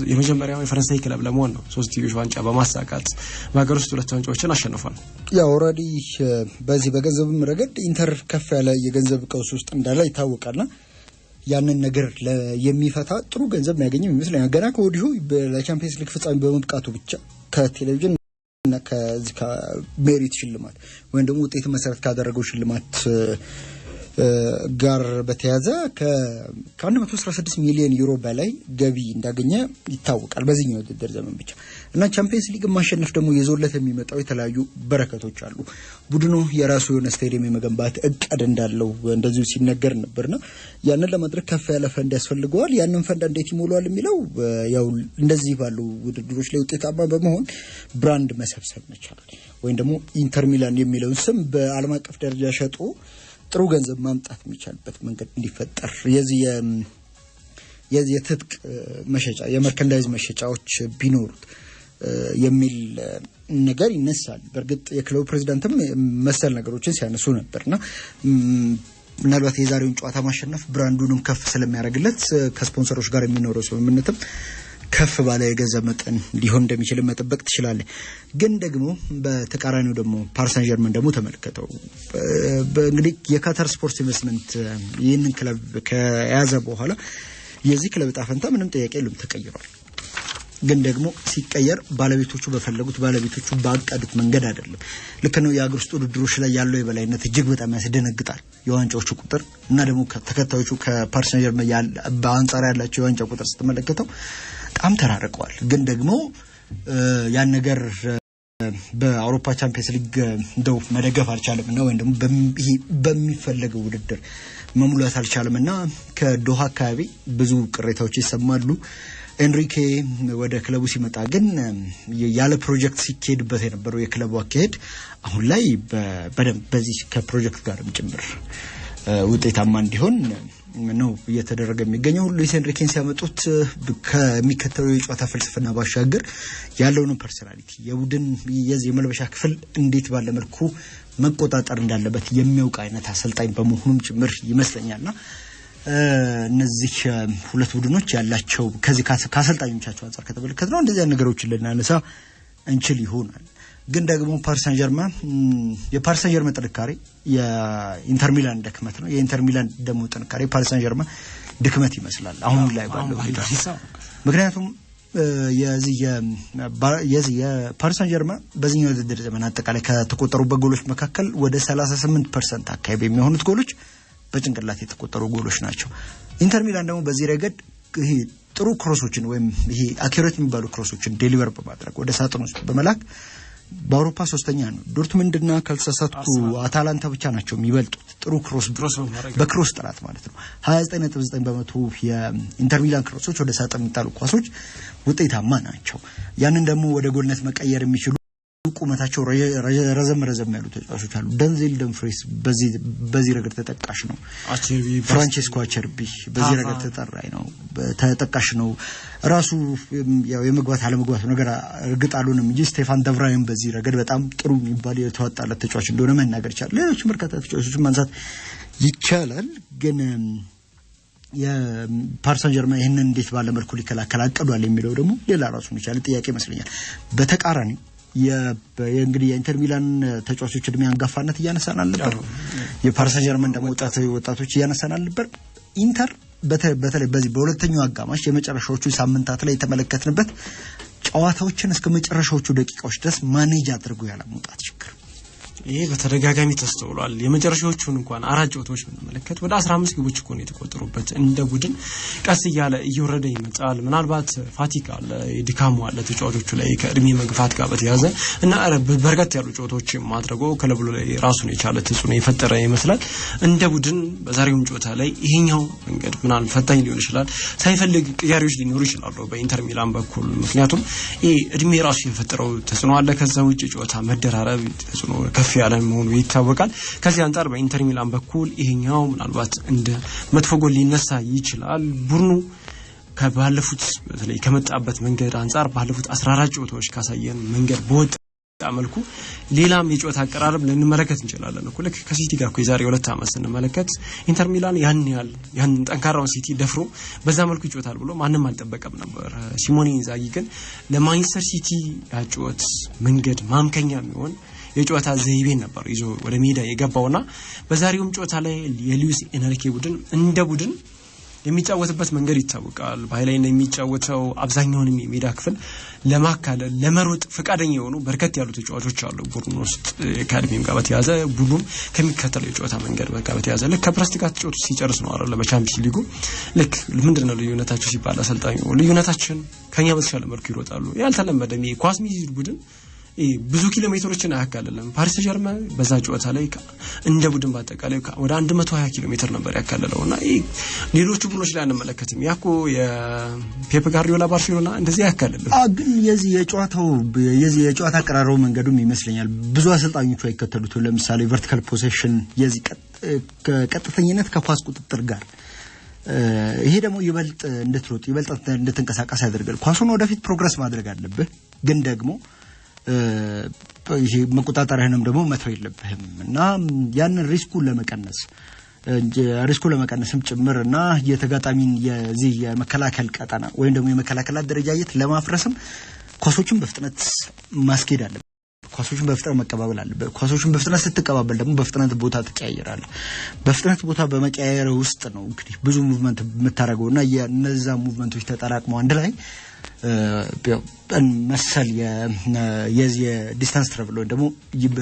የመጀመሪያው የፈረንሳይ ክለብ ለመሆን ነው 3 ዋንጫ በማሳካት በሀገር ውስጥ 2 ዋንጫዎችን አሸንፏል። ያው ኦሬዲ በዚህ በገንዘብም ረገድ ኢንተር ከፍ ያለ የገንዘብ ቀውስ ውስጥ እንዳለ ይታወቃልና ያንን ነገር የሚፈታ ጥሩ ገንዘብ የሚያገኝም ይመስለኛል። ገና ከወዲሁ ለቻምፒየንስ ሊግ ፍጻሜ በመብቃቱ ብቻ ከቴሌቪዥን እና ከሜሪት ሽልማት ወይም ደግሞ ውጤት መሰረት ካደረገው ሽልማት ጋር በተያዘ ከ116 ሚሊዮን ዩሮ በላይ ገቢ እንዳገኘ ይታወቃል በዚህኛው ውድድር ዘመን ብቻ እና ቻምፒየንስ ሊግ ማሸነፍ ደግሞ የዞለት የሚመጣው የተለያዩ በረከቶች አሉ ቡድኑ የራሱ የሆነ ስቴዲየም የመገንባት እቅድ እንዳለው እንደዚሁ ሲነገር ነበርና ያንን ለማድረግ ከፍ ያለ ፈንድ ያስፈልገዋል ያንን ፈንድ እንዴት ይሞላል የሚለው ያው እንደዚህ ባሉ ውድድሮች ላይ ውጤታማ በመሆን ብራንድ መሰብሰብ መቻል ወይም ደግሞ ኢንተር ሚላን የሚለውን ስም በዓለም አቀፍ ደረጃ ሸጦ ጥሩ ገንዘብ ማምጣት የሚቻልበት መንገድ እንዲፈጠር የዚህ የትጥቅ መሸጫ የመርከንዳይዝ መሸጫዎች ቢኖሩት የሚል ነገር ይነሳል በርግጥ የክለቡ ፕሬዝዳንትም መሰል ነገሮችን ሲያነሱ ነበርና ምናልባት የዛሬውን ጨዋታ ማሸነፍ ብራንዱንም ከፍ ስለሚያደርግለት ከስፖንሰሮች ጋር የሚኖረው ስምምነትም ከፍ ባለ የገንዘብ መጠን ሊሆን እንደሚችል መጠበቅ ትችላል ግን ደግሞ በተቃራኒው ደግሞ ፓሪስ ሳን ዠርመን ደግሞ ተመልከተው በእንግዲህ የካታር ስፖርት ኢንቨስትመንት ይህንን ክለብ ከያዘ በኋላ የዚህ ክለብ ጣፈንታ ምንም ጥያቄ የለም ተቀይሯል ግን ደግሞ ሲቀየር ባለቤቶቹ በፈለጉት ባለቤቶቹ ባቀዱት መንገድ አይደለም ልክ ነው የአገር ውስጥ ውድድሮች ላይ ያለው የበላይነት እጅግ በጣም ያስደነግጣል የዋንጫዎቹ ቁጥር እና ደግሞ ተከታዮቹ ከፓሪስ ሳን ዠርመን በአንጻር ያላቸው የዋንጫ ቁጥር ስትመለከተው በጣም ተራርቀዋል ግን ደግሞ ያን ነገር በአውሮፓ ቻምፒየንስ ሊግ እንደው መደገፍ አልቻለምና ወይ ደግሞ በሚፈልገው ውድድር መሙላት አልቻለምና ከዶሃ አካባቢ ብዙ ቅሬታዎች ይሰማሉ ኤንሪኬ ወደ ክለቡ ሲመጣ ግን ያለ ፕሮጀክት ሲኬድበት የነበረው የክለቡ አካሄድ አሁን ላይ በደንብ በዚህ ከፕሮጀክት ጋርም ጭምር ውጤታማ እንዲሆን ነው እየተደረገ የሚገኘው ሉዊስ ኤንሪኬን ሲያመጡት ከሚከተለው የጨዋታ ፍልስፍና ባሻገር ያለውን ፐርሰናሊቲ የቡድን የዚህ የመልበሻ ክፍል እንዴት ባለ መልኩ መቆጣጠር እንዳለበት የሚያውቅ አይነት አሰልጣኝ በመሆኑም ጭምር ይመስለኛልና እነዚህ ሁለት ቡድኖች ያላቸው ከዚህ ከአሰልጣኞቻቸው አንፃር ከተመለከትነው እንደዚህ ነገሮችን ልናነሳ እንችል ይሆናል ግን ደግሞ ፓሪስ ሳን ዠርመን የፓሪስ ሳን ዠርመን ጥንካሬ የኢንተር ሚላን ድክመት ነው የኢንተር ሚላን ደግሞ ጥንካሬ ፓሪስ ሳን ዠርመን ድክመት ይመስላል አሁን ላይ ባለው ሁኔታ ምክንያቱም የዚህ የፓሪስ ሳን ዠርመን በዚህኛው ውድድር ዘመን አጠቃላይ ከተቆጠሩበት ጎሎች መካከል ወደ 38% አካባቢ የሚሆኑት ጎሎች በጭንቅላት የተቆጠሩ ጎሎች ናቸው ኢንተር ሚላን ደግሞ በዚህ ረገድ ይሄ ጥሩ ክሮሶችን ወይም ይሄ አኪዩሬት የሚባሉ ክሮሶችን ዴሊቨር በማድረግ ወደ ሳጥን ውስጥ በመላክ በአውሮፓ ሶስተኛ ነው ዶርትሙንድና ካልተሳሳትኩ አታላንታ ብቻ ናቸው የሚበልጡት ጥሩ ክሮስ በክሮስ ጥራት ማለት ነው 29.9% የኢንተር ሚላን ክሮሶች ወደ ሳጥን የሚጣሉ ኳሶች ውጤታማ ናቸው ያንን ደግሞ ወደ ጎልነት መቀየር የሚችሉ ቁመታቸው ረዘም ያሉ ተጫዋቾች አሉ ደንዜል ደምፍሬስ በዚህ ረገድ ተጠቃሽ ነው ፍራንቼስኮ አቸርቢ በዚህ ረገድ ተጠቃሽ ነው ራሱ ያው የመግባት አለመግባት ነገር እርግጥ አሉንም እንጂ ስቴፋን ደቭራይም በዚህ ረገድ በጣም ጥሩ የሚባል የተዋጣለት ተጫዋች እንደሆነ መናገር ይቻላል ሌሎች በርካታ ተጫዋቾችን ማንሳት ይቻላል ግን የፓሪስ ሳን ዠርመን ይሄንን እንዴት ባለ መልኩ ሊከላከል አቅዷል የሚለው ደግሞ ሌላ ራሱን ይቻላል ጥያቄ ይመስለኛል በተቃራኒ የእንግዲህ የኢንተር ሚላን ተጫዋቾች እድሜ አንጋፋነት እያነሳናል ነበር የፓሪስ ሳን ዠርመን ደግሞ ወጣቶች እያነሳናል ነበር ኢንተር በተለይ በዚህ በሁለተኛው አጋማሽ የመጨረሻዎቹ ሳምንታት ላይ የተመለከትንበት ጨዋታዎችን እስከ መጨረሻዎቹ ደቂቃዎች ድረስ ማኔጅ አድርጎ ያለመውጣት ችግር ይሄ በተደጋጋሚ ተስተውሏል የመጨረሻዎቹን እንኳን አራት ጨዋታዎች ብንመለከት ወደ 15 ግቦች እኮ ነው የተቆጠሩበት እንደ ቡድን ቀስ እያለ እየወረደ ይመጣል ምናልባት ፋቲክ አለ የድካሙ አለ ተጫዋቾቹ ላይ ከእድሜ መግፋት ጋር በተያያዘ እና በርካታ ያሉ ጨዋታዎች ማድረጉ ክለቡ ላይ ራሱን የቻለ ተጽዕኖ የፈጠረ ይመስላል እንደ ቡድን በዛሬው ጨዋታ ላይ ይሄኛው መንገድ ምናምን ፈታኝ ሊሆን ይችላል ሳይፈልግ ቅያሬዎች ሊኖሩ ይችላሉ በኢንተር ሚላን በኩል ምክንያቱም ይሄ እድሜ ራሱ የፈጠረው ተጽዕኖ አለ ከዛ ውጭ ጨዋታ መደራረብ ተጽዕኖ ከፍ ያለ መሆኑ ይታወቃል ከዚህ አንፃር በኢንተር ሚላን በኩል ይሄኛው ምናልባት እንደ መጥፎ ጎል ሊነሳ ይችላል ቡድኑ ከባለፉት በተለይ ከመጣበት መንገድ አንፃር ባለፉት 14 ጨዋታዎች ካሳየን መንገድ በወጣ መልኩ ሌላም የጨዋታ አቀራረብ ልንመለከት እንችላለን እኮ ልክ ከሲቲ ጋር የዛሬ 2 ዓመት ስንመለከት ኢንተር ሚላን ያን ጠንካራውን ሲቲ ደፍሮ በዛ መልኩ ይጫወታል ብሎ ማንንም አልጠበቀም ነበር ሲሞኔ ኢንዛጊ ግን ለማንቸስተር ሲቲ ያጫወት መንገድ ማምከኛ የሚሆን የጨዋታ ዘይቤን ነበር ይዞ ወደ ሜዳ የገባውና በዛሬውም ጨዋታ ላይ የሉዊስ ኤንሪኬ ቡድን እንደ ቡድን የሚጫወትበት መንገድ ይታወቃል። በኃይላይ ነው የሚጫወተው። አብዛኛውንም የሜዳ ክፍል ለማካለል ለመሮጥ ፈቃደኛ የሆኑ በርከት ያሉ ተጫዋቾች አሉ ቡድኑ ውስጥ ከአካዳሚም ጋር በተያያዘ ቡድኑም ከሚከተለው የጨዋታ መንገድ ጋር በተያያዘ ልክ ከፕረስቲካ ተጫዋቾች ሲጨርስ ነው አይደል በቻምፒየንስ ሊጉ ልክ ምንድነው ልዩነታቸው ሲባል አሰልጣኙ ልዩነታችን ከኛ በተሻለ መልኩ ይሮጣሉ ያልተለመደ ኳስ ሚይዝ ቡድን ብዙ ኪሎ ሜትሮችን አያካለለም። ፓሪስ ጀርመን በዛ ጨዋታ ላይ እንደ ቡድን ባጠቃላይ ወደ 120 ኪሎ ሜትር ነበር ያካለለውና ሌሎቹ ቡድኖች ላይ አንመለከትም። ያኮ የፔፕ ጋርዲዮላ ባርሴሎና እንደዚህ ያካለለ ግን የዚህ የጨዋታ አቀራረቡ መንገዱም ይመስለኛል ብዙ አሰልጣኞቹ አይከተሉት። ለምሳሌ ቨርቲካል ፖሴሽን የዚህ ቀጥተኝነት ከኳስ ቁጥጥር ጋር ይሄ ደግሞ ይበልጥ እንድትሮጥ ይበልጥ እንድትንቀሳቀስ ያደርጋል። ኳሱን ወደፊት ፕሮግረስ ማድረግ አለብህ ግን ደግሞ ይሄ መቆጣጠሪያንም ደግሞ መተው የለብህም እና ያንን ሪስኩን ለመቀነስም ጭምርና የተጋጣሚን የዚህ የመከላከል ቀጠና ወይም ደግሞ የመከላከል አደረጃጀት ለማፍረስም ኳሶችን በፍጥነት ማስኬድ አለበት። ኳሶችን በፍጥነት መቀባበል አለበት። ኳሶችን በፍጥነት ስትቀባበል ደግሞ በፍጥነት ቦታ ትቀያየራለህ። በፍጥነት ቦታ በመቀያየር ውስጥ ነው እንግዲህ ብዙ ሙቭመንት የምታደርገውና የነዛ ሙቭመንቶች ተጠራቅመው አንድ ላይ መሰል የዲስታንስ ትራቨል ወይ ደግሞ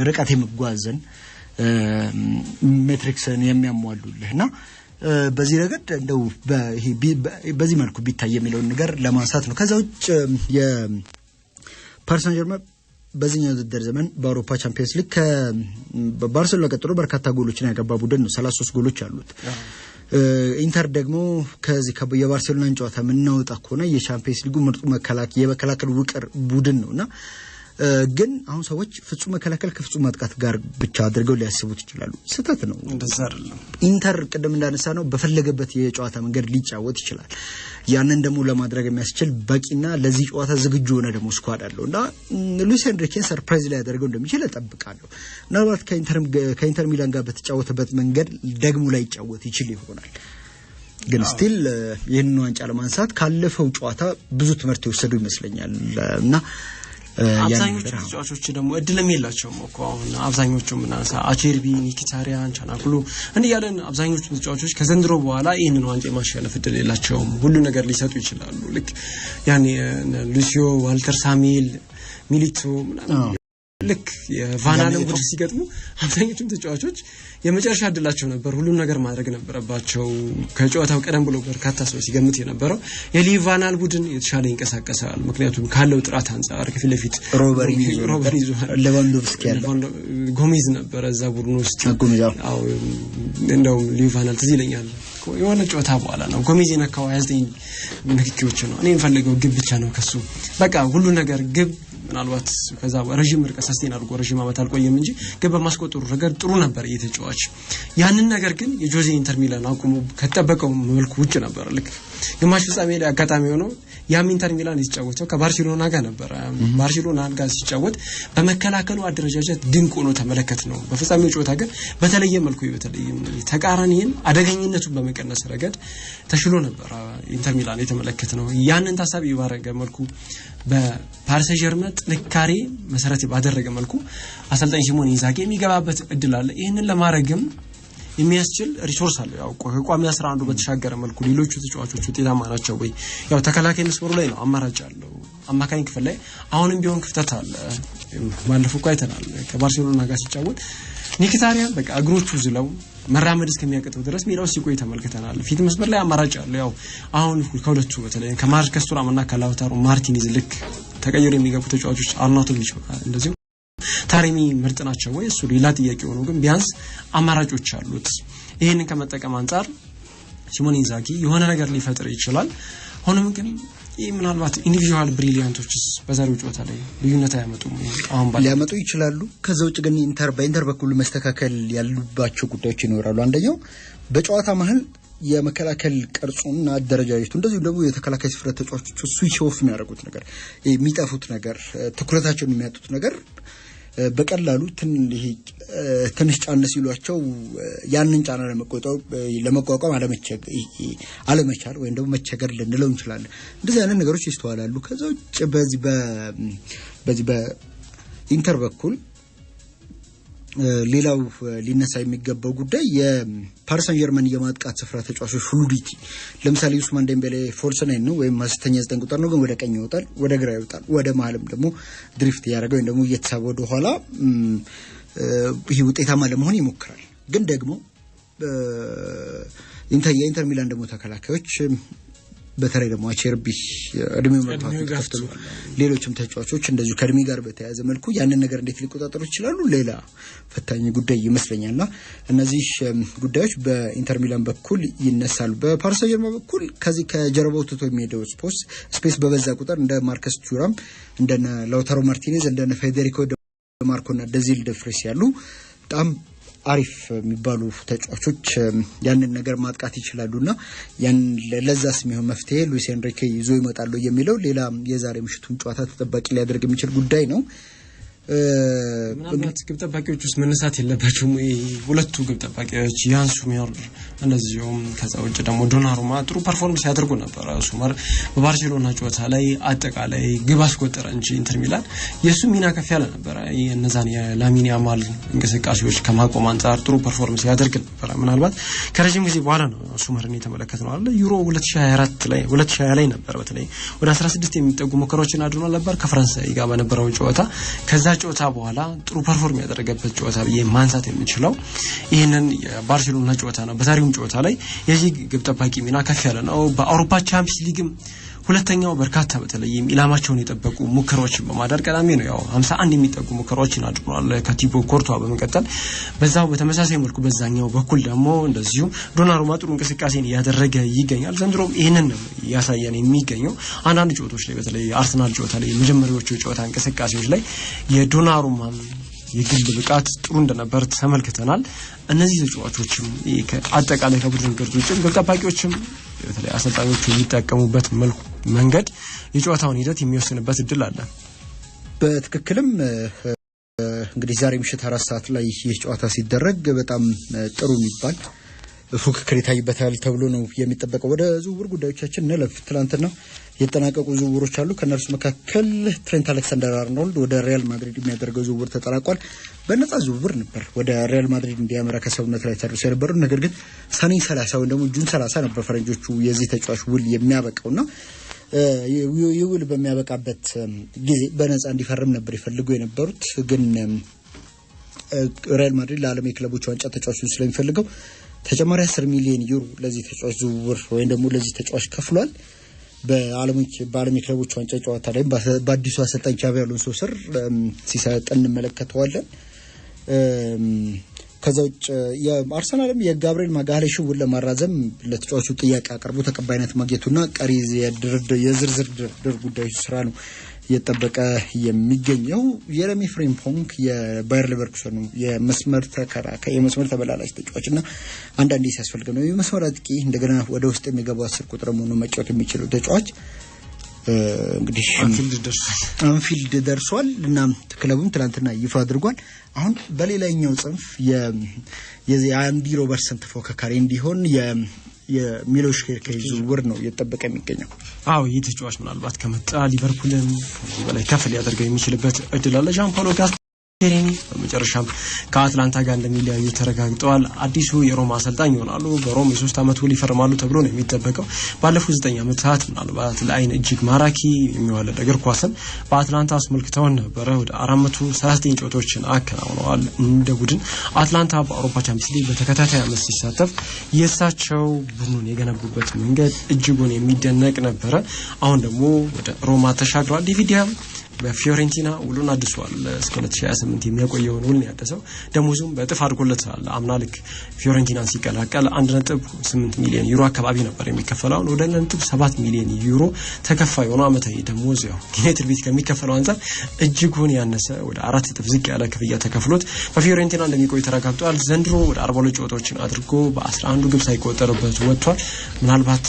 ርቀት የመጓዝን ሜትሪክስን የሚያሟሉልህና በዚህ ረገድ እንደው በዚህ መልኩ ቢታይ የሚለውን ነገር ለማንሳት ነው። ከዛ ውጭ የፓሪስ ሰን ጀርመን በዚህኛው ውድድር ዘመን በአውሮፓ ቻምፒየንስ ሊግ ከባርሴሎና ቀጥሎ በርካታ ጎሎችን ያገባ ቡድን ነው። 33 ጎሎች አሉት። ኢንተር ደግሞ ከዚህ የባርሴሎናን ጨዋታ ምናወጣ ከሆነ የቻምፒየንስ ሊጉ ምርጡ የመከላከል ውቅር ቡድን ነውና ግን አሁን ሰዎች ፍጹም መከላከል ከፍጹም ማጥቃት ጋር ብቻ አድርገው ሊያስቡት ይችላሉ። ስህተት ነው። እንደዛ አይደለም። ኢንተር ቅድም እንዳነሳ ነው በፈለገበት የጨዋታ መንገድ ሊጫወት ይችላል። ያንን ደግሞ ለማድረግ የሚያስችል በቂና ለዚህ ጨዋታ ዝግጁ ሆነ ደግሞ ስኳድ አለውና ሉዊስ ኤንሪኬን ሰርፕራይዝ ላይ ያደርገው እንደሚችል እጠብቃለሁ። ምናልባት ከኢንተር ሚላን ጋር በተጫወተበት መንገድ ደግሞ ላይ ይጫወት ይችል ይሆናል። ግን ስቲል ይህንን ዋንጫ ለማንሳት ካለፈው ጨዋታ ብዙ ትምህርት የወሰዱ ይመስለኛል እና አብዛኞቹ ተጫዋቾች ደግሞ እድልም የላቸውም እኮ አሁን አብዛኞቹ ምናሳ አቼርቢ ኒኪታሪያን ቻናክሉ እንዲያለን አብዛኞቹ ተጫዋቾች ከዘንድሮ በኋላ ይሄንን ዋንጫ ማሸነፍ እድል የላቸውም። ሁሉ ነገር ሊሰጡ ይችላሉ። ልክ ያኔ ሉሲዮ ዋልተር ሳሙኤል ሚሊቶ ልክ የቫናልን ቡድን ሲገጥሙ አብዛኞቹ ተጫዋቾች የመጨረሻ እድላቸው ነበር። ሁሉም ነገር ማድረግ ነበረባቸው። ከጨዋታው ቀደም ብሎ በርካታ ሰው ሲገምት የነበረው የሊቫናል ቡድን የተሻለ ይንቀሳቀሳል ምክንያቱም ካለው ጥራት አንፃር ከፊት ለፊት ሮበሪዞ ሌቫንዶቭስኪ ጎሜዝ ነበር እዛ ቡድን ውስጥ አው እንደው ሊቫናል ትዝ ይለኛል የሆነ ጨዋታ በኋላ ነው ጎሜዝ የነካው 29 ንክኪዎች ነው። እኔ የምፈልገው ግብ ብቻ ነው ከሱ በቃ ሁሉ ነገር ግብ ምናልባት ከዛ ረጅም ርቀት ሰስቴን አድርጎ ረጅም ዓመት አልቆየም እንጂ ግብ በማስቆጠሩ ረገድ ጥሩ ነበር እየተጫዋች። ያንን ነገር ግን የጆዜ ኢንተር ሚላን አቁሞ ከተጠበቀው መልኩ ውጭ ነበር። ልክ ግማሽ ፍጻሜ ላይ አጋጣሚ ሆኖ ያም ኢንተር ሚላን ሲጫወተው ከባርሴሎና ጋር ነበር። ባርሴሎና ጋር ሲጫወት በመከላከሉ አደረጃጀት ድንቅ ሆኖ ተመለከት ነው። በፍጻሜው ጨዋታ ግን በተለየ መልኩ ተቃራኒን አደገኝነቱን በመቀነስ ረገድ ተሽሎ ነበር ኢንተር ሚላን የተመለከት ነው። ያንን ታሳቢ ባረገ መልኩ በፓሪስ ጀርመን ጥንካሬ መሰረት ባደረገ መልኩ አሰልጣኝ ሲሞኔ ኢንዛጊ የሚገባበት እድል አለ። ይሄንን ለማድረግም የሚያስችል ሪሶርስ አለ። ያው ቋሚ 11 በተሻገረ መልኩ ሌሎቹ ተጫዋቾች ውጤታማ ናቸው ወይ? ያው ተከላካይ መስመሩ ላይ ነው አማራጭ አለው። አማካኝ ክፍል ላይ አሁንም ቢሆን ክፍተት አለ። ባለፈው አይተናል ከባርሴሎና ጋር ሲጫወት ኒኪታሪያን በቃ እግሮቹ ዝለው መራመድ እስከሚያቀተው ድረስ ሜዳው ሲቆይ ተመልክተናል። ፊት መስመር ላይ አማራጭ አለ። ያው አሁን ከሁለቱ በተለይ ከማርከስ ቱራምና ከላውታሮ ማርቲኔዝ ልክ ተቀይሮ የሚገቡ ተጫዋቾች አርናውቶቪች እንደዚህ ታሪሚ ምርጥ ናቸው ወይ? እሱ ሌላ ጥያቄ ሆኖ ግን ቢያንስ አማራጮች አሉት። ይሄንን ከመጠቀም አንፃር ሲሞኔ ኢንዛጊ የሆነ ነገር ሊፈጥር ይችላል። ሆኖም ግን ምናልባት ኢንዲቪጁዋል ብሪሊያንቶችስ በዛሬው ጨዋታ ላይ ልዩነት ያመጡም አሁን ሊያመጡ ይችላሉ። ከዛ ውጭ ግን በኢንተር በኩል መስተካከል ያሉባቸው ጉዳዮች ይኖራሉ። አንደኛው በጨዋታ መሀል የመከላከል ቅርጹና አደረጃጀቱ እንደዚሁ ደግሞ የተከላካይ ስፍራ ተጫዋቾች ስዊች ኦፍ የሚያደርጉት ነገር የሚጠፉት ነገር ትኩረታቸውን የሚያጡት ነገር በቀላሉ ትንሽ ጫን ሲሏቸው ያንን ጫና ለመቋቋም አለመቻል ወይም ደግሞ መቸገር ልንለው እንችላለን። እንደዚህ አይነት ነገሮች ይስተዋላሉ። ከዛ ውጭ በዚህ በኢንተር በኩል ሌላው ሊነሳ የሚገባው ጉዳይ የፓሪስ ሳን ዠርመን የማጥቃት ስፍራ ተጫዋቾች ፍሉዲቲ ለምሳሌ ኡስማን ዴምቤሌ ፎልስ ናይን ነው ወይም 9 ቁጥር ነው ግን ወደ ቀኝ ይወጣል ወደ ግራ ይወጣል ወደ መሀልም ደግሞ ድሪፍት ያደርገው ወይም ደግሞ እየተሳበ ወደ ኋላ ይሄ ውጤታማ ለመሆን ይሞክራል ግን ደግሞ የኢንተር ሚላን ደግሞ ተከላካዮች በተለይ ደግሞ አቸርቢ እድሜው መጥቷት ተከፍተው ሌሎችም ተጫዋቾች እንደዚሁ ከእድሜ ጋር በተያያዘ መልኩ ያንን ነገር እንዴት ሊቆጣጠሩ ይችላሉ ሌላ ፈታኝ ጉዳይ ይመስለኛልና እነዚህ ጉዳዮች በኢንተር ሚላን በኩል ይነሳሉ በፓሪስ ሳን ዠርመን በኩል ከዚህ ከጀርባው ትቶ የሚሄደው ስፔስ በበዛ ቁጥር እንደ ማርከስ ቱራም እንደ ላውታሮ ማርቲኔዝ እንደ ፌዴሪኮ ማርኮና ደዚል ደፍሬስ ያሉ በጣም አሪፍ የሚባሉ ተጫዋቾች ያንን ነገር ማጥቃት ይችላሉና ያን ለዛስ የሚሆን መፍትሄ ሉዊስ ኤንሪኬ ይዞ ይመጣሉ የሚለው ሌላ የዛሬ ምሽቱን ጨዋታ ተጠባቂ ሊያደርግ የሚችል ጉዳይ ነው ምናልባት ግብ ጠባቂዎች ውስጥ መነሳት የለባቸውም ሁለቱ ግብ ጠባቂዎች ያን ሱመር እንደዚሁም ከዛ ውጭ ደግሞ ዶናሩማ ጥሩ ፐርፎርማንስ ያደርጉ ነበር ሱመር በባርሴሎና ጨዋታ ላይ አጠቃላይ ግብ አስቆጠረ እንጂ ኢንተር ሚላን የሱ ሚና ከፍ ያለ ነበር የነዛን የላሚን ያማል እንቅስቃሴዎች ከማቆም አንፃር ጥሩ ፐርፎርማንስ ያደርግ ነበር ምናልባት ከረጅም ጊዜ በኋላ ነው ሱመርን የተመለከትነው አይደል ዩሮ 2020 ላይ ነበር በተለይ ወደ 16 የሚጠጉ ሙከራዎችን አድርጎ ነበር ከፍራንሳይ ጋር በነበረው ጨዋታ ከዛ ጨዋታ በኋላ ጥሩ ፐርፎርም ያደረገበት ጨዋታ ማንሳት የሚችለው ይሄንን የባርሴሎና ጨዋታ ነው በዛሬው ጨዋታ ላይ የዚህ ግብ ጠባቂ ሚና ከፍ ያለ ነው በአውሮፓ ቻምፒየንስ ሊግም ሁለተኛው በርካታ በተለይ ኢላማቸውን የጠበቁ ሙከራዎችን በማድረግ ቀዳሚ ነው ያው 51 የሚጠጉ ሙከራዎችን አድርጓል ከቲቦ ኮርቷ በመቀጠል በዛው በተመሳሳይ መልኩ በዛኛው በኩል ደግሞ እንደዚሁ ዶናሩማ ጥሩ እንቅስቃሴን ያደረገ ይገኛል ዘንድሮም ይሄንን ነው ያሳየን የሚገኘው አንዳንድ ጨዋታዎች ላይ በተለይ አርሰናል ጨዋታ ላይ የመጀመሪያዎቹ ጨዋታ እንቅስቃሴዎች ላይ የዶናሩማ የግል ብቃት ጥሩ እንደነበር ተመልክተናል እነዚህ ተጫዋቾችም አጠቃላይ ከቡድን ቅርጾችም ግብ ጠባቂዎችም በተለይ አሰልጣኞቹ የሚጠቀሙበት መንገድ የጨዋታውን ሂደት የሚወስንበት እድል አለ በትክክልም እንግዲህ ዛሬ ምሽት 4 ሰዓት ላይ ይህ ጨዋታ ሲደረግ በጣም ጥሩ የሚባል ፉክክር ይታይበታል ተብሎ ነው የሚጠበቀው ወደ ዝውውር ጉዳዮቻችን እንለፍ ትላንትና የተጠናቀቁ ዝውውሮች አሉ ከነርሱ መካከል ትሬንት አሌክሳንደር አርኖልድ ወደ ሪያል ማድሪድ የሚያደርገው ዝውውር ተጠናቋል በነፃ ዝውውር ነበር ወደ ሪያል ማድሪድ እንዲያመራ ከሰውነት ላይ ተደርሶ የነበሩ ነገር ግን ሰኔ 30 ወይ ደግሞ ጁን 30 ነበር ፈረንጆቹ የዚህ ተጫዋች ውል የሚያበቃውና ይውል በሚያበቃበት ጊዜ በነፃ እንዲፈርም ነበር ይፈልጉ የነበሩት ግን ሪያል ማድሪድ ለዓለም የክለቦች ዋንጫ ተጫዋቾች ስለሚፈልገው ተጨማሪ 10 ሚሊዮን ዩሮ ለዚህ ተጫዋች ዝውውር ወይ ደግሞ ለዚህ ተጫዋች ከፍሏል በዓለም የክለቦች ዋንጫ ጨዋታ ላይ በአዲሱ አሰልጣኝ ቻቪ አሎንሶ ስር ሲሰጥ እንመለከተዋለን ከዛውጭ የአርሰናልም የጋብሪኤል ማጋሌሽ ውል ለማራዘም ለተጫዋቹ ጥያቄ አቅርቦ ተቀባይነት ማግኘቱና ቀሪ የዝርዝር ድርድር ጉዳዮች ስራ ነው እየተጠበቀ የሚገኘው የረሚ ፍሬምፖንግ የባየር ሌቨርኩሰኑ የመስመር ተከላካይ የመስመር ተበላላጭ ተጫዋችና አንዳንዴ ሲያስፈልግ ነው የመስመር አጥቂ እንደገና ወደ ውስጥ የሚገባው 10 ቁጥር ሆኖ መጫወት የሚችለው ተጫዋች እንግዲህ አንፊልድ ደርሷል እና ክለቡም ትናንትና ይፋ አድርጓል አሁን በሌላኛው ጽንፍ የአንዲ ሮበርትሰን ተፎካካሪ እንዲሆን የሚሎሽ ኬርኬዝ ዝውውር ነው እየተጠበቀ የሚገኘው ይህ ተጫዋች ምናልባት ከመጣ ሊቨርፑልን በላይ ከፍ ሊያደርገው የሚችልበት እድል አለ ዣን ፓውሎ ቴሬኒ በመጨረሻም ከአትላንታ ጋር እንደሚለያዩ ተረጋግጠዋል አዲሱ የሮማ አሰልጣኝ ይሆናሉ በሮም የ3 አመት ውል ይፈርማሉ ተብሎ ነው የሚጠበቀው ባለፉት 9 አመታት ምናልባት ለአይን እጅግ ማራኪ የሚዋለድ እግር ኳስን በአትላንታ አስመልክተው ነበር ወደ 439 ጨዋታዎችን አከናውነዋል እንደ ቡድን አትላንታ በአውሮፓ ቻምፒየንስ ሊግ በተከታታይ አመት ሲሳተፍ የሳቸው ቡድኑን የገነቡበት መንገድ እጅጉን የሚደነቅ ነበር አሁን ደግሞ ወደ ሮማ ተሻግሯል ዲቪዲያ በፊዮሬንቲና ውሉን አድሷል እስከ 2028 የሚያቆየውን ውል ያደሰው ደሞዙም በእጥፍ አድርጎለታል አምና ልክ ፊዮሬንቲናን ሲቀላቀል 1.8 ሚሊዮን ዩሮ አካባቢ ነበር የሚከፈለው ወደ 1.7 ሚሊዮን ዩሮ ተከፋይ ሆኖ አመታዊ ደሞዝ ያው ዩናይትድ ቤት ከሚከፈለው አንፃር እጅጉን ያነሰ ወደ 4 እጥፍ ዝቅ ያለ ክፍያ ተከፍሎት በፊዮሬንቲና እንደሚቆይ ተረጋግጧል ዘንድሮ ወደ 42 ጨዋታዎችን አድርጎ በ11 ግብ ሳይቆጠርበት ወጥቷል ምናልባት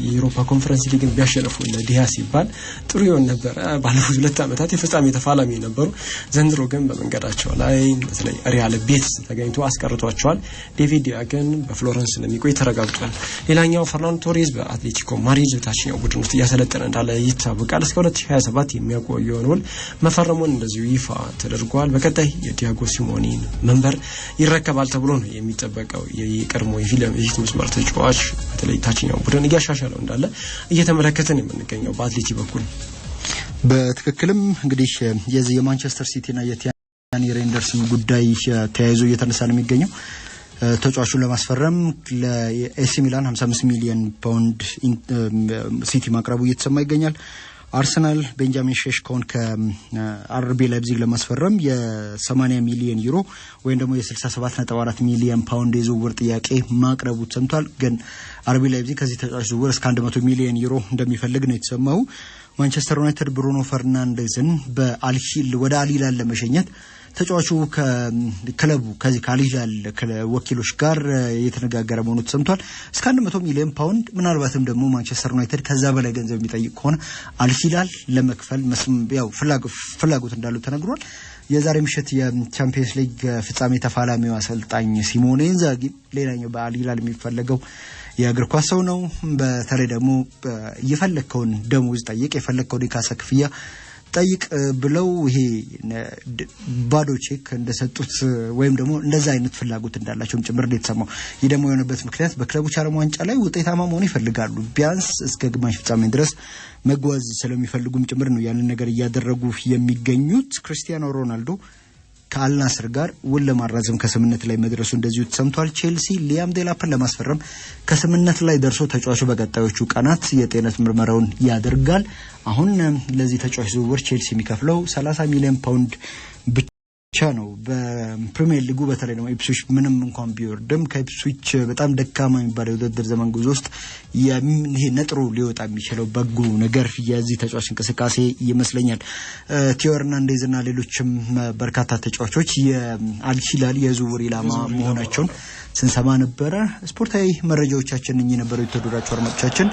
የዩሮፓ ኮንፈረንስ ሊግን ቢያሸንፉ ለዲያ ሲባል ጥሩ ይሆን ነበር ባለፉት 2 ዓመታት የፍጻሜ ተፋላሚ ነበሩ። ዘንድሮ ግን በመንገዳቸው ላይ በተለይ ሪያል ቤት ተገኝቶ አስቀርቷቸዋል። ዴቪድ ዲያ ግን በፍሎረንስ እንደሚቆይ ተረጋግጧል። ሌላኛው ፈርናንዶ ቶሬዝ በአትሌቲኮ ማድሪድ ታችኛው ቡድን ውስጥ እያሰለጠነ እንዳለ ይታወቃል። እስከ 2027 የሚያቆየውን ውል መፈረሙን እንደዚሁ ይፋ ተደርጓል። በቀጣይ የዲያጎ ሲሞኔን መንበር ይረከባል ተብሎ ነው የሚጠበቀው። የቀድሞ የፊት መስመር ተጫዋች በተለይ ታችኛው ቡድን እያሻሻለው እንዳለ እየተመለከተን የምንገኘው በአትሌቲ በኩል በትክክልም እንግዲህ የዚህ የማንቸስተር ሲቲና የቲያኒ ሬንደርስን ጉዳይ ተያይዞ እየተነሳ ነው የሚገኘው። ተጫዋቹን ለማስፈረም ለኤሲ ሚላን 55 ሚሊዮን ፓውንድ ሲቲ ማቅረቡ እየተሰማ ይገኛል። አርሰናል ቤንጃሚን ሼሽኮን ከአርቢ ላይፕዚግ ለማስፈረም የ80 ሚሊዮን ዩሮ ወይም ደግሞ የ67.4 ሚሊዮን ፓውንድ የዝውውር ጥያቄ ማቅረቡ ተሰምቷል። ግን አርቢ ላይፕዚግ ከዚህ ተጫዋች ዝውውር እስከ 100 ሚሊዮን ዩሮ እንደሚፈልግ ነው የተሰማው። ማንቸስተር ዩናይትድ ብሩኖ ፈርናንዴዝን በአልሂል ወደ አልሂላል ለመሸኘት ተጫዋቹ ከክለቡ ከዚህ ከአልሂላል ወኪሎች ጋር የተነጋገረ መሆኑ ተሰምቷል። እስከ 100 ሚሊዮን ፓውንድ ምናልባትም ደግሞ ማንቸስተር ዩናይትድ ከዛ በላይ ገንዘብ የሚጠይቅ ከሆነ አልሂላል ለመክፈል ያው ፍላጎት እንዳለው ተነግሯል። የዛሬ ምሽት የቻምፒየንስ ሊግ ፍጻሜ ተፋላሚው አሰልጣኝ ሲሞኔ ኢንዛጊ ሌላኛው በአልሂላል የሚፈለገው የእግር ኳስ ሰው ነው። በተለይ ደግሞ የፈለከውን ደሞዝ ጠይቅ፣ የፈለከውን የካሳ ክፍያ ጠይቅ ብለው ይሄ ባዶ ቼክ እንደሰጡት ወይም ደግሞ እንደዛ አይነት ፍላጎት እንዳላቸውም ጭምር ነው የተሰማው። ይህ ደግሞ የሆነበት ምክንያት በክለቦች ዓለም ዋንጫ ላይ ውጤታማ መሆን ይፈልጋሉ። ቢያንስ እስከ ግማሽ ፍጻሜ ድረስ መጓዝ ስለሚፈልጉም ጭምር ነው ያንን ነገር እያደረጉ የሚገኙት። ክርስቲያኖ ሮናልዶ ከአልናስር ጋር ውል ለማራዘም ከስምምነት ላይ መድረሱ እንደዚሁ ተሰምቷል። ቼልሲ ሊያም ዴላፕን ለማስፈረም ከስምምነት ላይ ደርሶ ተጫዋቹ በቀጣዮቹ ቀናት የጤንነት ምርመራውን ያደርጋል። አሁን ለዚህ ተጫዋች ዝውውር ቼልሲ የሚከፍለው 30 ሚሊዮን ፓውንድ ብቻ ነው። በፕሪሚየር ሊጉ በተለይ ደግሞ ኢፕስዊች ምንም እንኳን ቢወርድም ከኢፕስዊች በጣም ደካማ የሚባለው የውድድር ዘመን ጉዞ ውስጥ ይሄ ነጥሮ ሊወጣ የሚችለው በጎ ነገር የዚህ ተጫዋች እንቅስቃሴ ይመስለኛል። ቲዮ ሄርናንዴዝ እና ሌሎችም በርካታ ተጫዋቾች የአልሂላል የዝውውር ኢላማ መሆናቸውን ስንሰማ ነበረ። ስፖርታዊ መረጃዎቻችን እኚህ ነበሩ። የተወደዳችሁ አድማጮቻችን